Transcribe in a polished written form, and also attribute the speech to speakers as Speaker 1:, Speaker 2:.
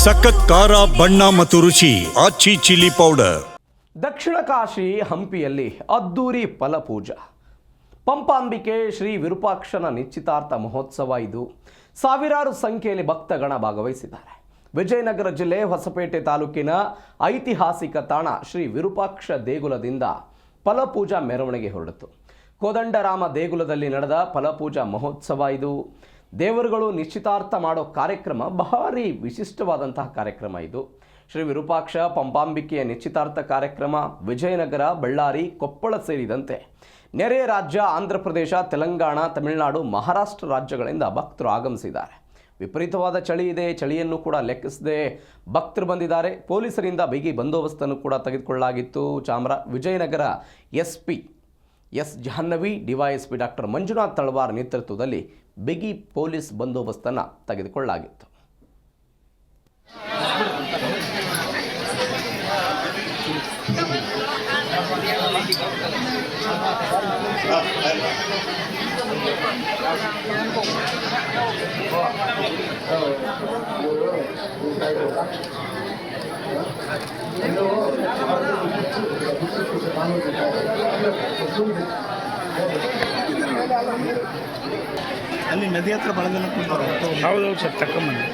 Speaker 1: ಸಖತ್ ಖಾರ ಬಣ್ಣ ಮತ್ತು ರುಚಿ ಆಚಿ ಚಿಲ್ಲಿ ಪೌಡರ್.
Speaker 2: ದಕ್ಷಿಣ ಕಾಶಿ ಹಂಪಿಯಲ್ಲಿ ಅದ್ದೂರಿ ಫಲಪೂಜಾ. ಪಂಪಾಂಬಿಕೆ ಶ್ರೀ ವಿರೂಪಾಕ್ಷನ ನಿಶ್ಚಿತಾರ್ಥ ಮಹೋತ್ಸವ ಇದು. ಸಾವಿರಾರು ಸಂಖ್ಯೆಯಲ್ಲಿ ಭಕ್ತಗಣ ಭಾಗವಹಿಸಿದ್ದಾರೆ. ವಿಜಯನಗರ ಜಿಲ್ಲೆ ಹೊಸಪೇಟೆ ತಾಲೂಕಿನ ಐತಿಹಾಸಿಕ ತಾಣ ಶ್ರೀ ವಿರೂಪಾಕ್ಷ ದೇಗುಲದಿಂದ ಫಲಪೂಜಾ ಮೆರವಣಿಗೆ ಹೊರಡಿತು. ಕೋದಂಡರಾಮ ದೇಗುಲದಲ್ಲಿ ನಡೆದ ಫಲಪೂಜಾ ಮಹೋತ್ಸವ ಇದು. ದೇವರುಗಳು ನಿಶ್ಚಿತಾರ್ಥ ಮಾಡೋ ಕಾರ್ಯಕ್ರಮ ಭಾರಿ ವಿಶಿಷ್ಟವಾದಂತಹ ಕಾರ್ಯಕ್ರಮ ಇದು. ಶ್ರೀ ವಿರೂಪಾಕ್ಷ ಪಂಪಾಂಬಿಕೆಯ ನಿಶ್ಚಿತಾರ್ಥ ಕಾರ್ಯಕ್ರಮ ವಿಜಯನಗರ, ಬಳ್ಳಾರಿ, ಕೊಪ್ಪಳ ಸೇರಿದಂತೆ ನೆರೆಯ ರಾಜ್ಯ ಆಂಧ್ರ ಪ್ರದೇಶ, ತೆಲಂಗಾಣ, ತಮಿಳುನಾಡು, ಮಹಾರಾಷ್ಟ್ರ ರಾಜ್ಯಗಳಿಂದ ಭಕ್ತರು ಆಗಮಿಸಿದ್ದಾರೆ. ವಿಪರೀತವಾದ ಚಳಿ ಇದೆ. ಚಳಿಯನ್ನು ಕೂಡ ಲೆಕ್ಕಿಸದೆ ಭಕ್ತರು ಬಂದಿದ್ದಾರೆ. ಪೊಲೀಸರಿಂದ ಬಿಗಿ ಬಂದೋಬಸ್ತನ್ನು ಕೂಡ ತೆಗೆದುಕೊಳ್ಳಲಾಗಿತ್ತು. Vijayanagara SP S Jahnavi, DYSP doctor Manjunath Talawar ನೇತೃತ್ವದಲ್ಲಿ ಬಿಗಿ ಪೊಲೀಸ್ ಬಂದೋಬಸ್ತನ್ನು ತೆಗೆದುಕೊಳ್ಳಲಾಗಿತ್ತು.
Speaker 3: ಅಲ್ಲಿ ನದಿ ಹತ್ರ ಬಳಗನ ಹೌದು ಸರ್, ತಕ್ಕೊಂಬಂದು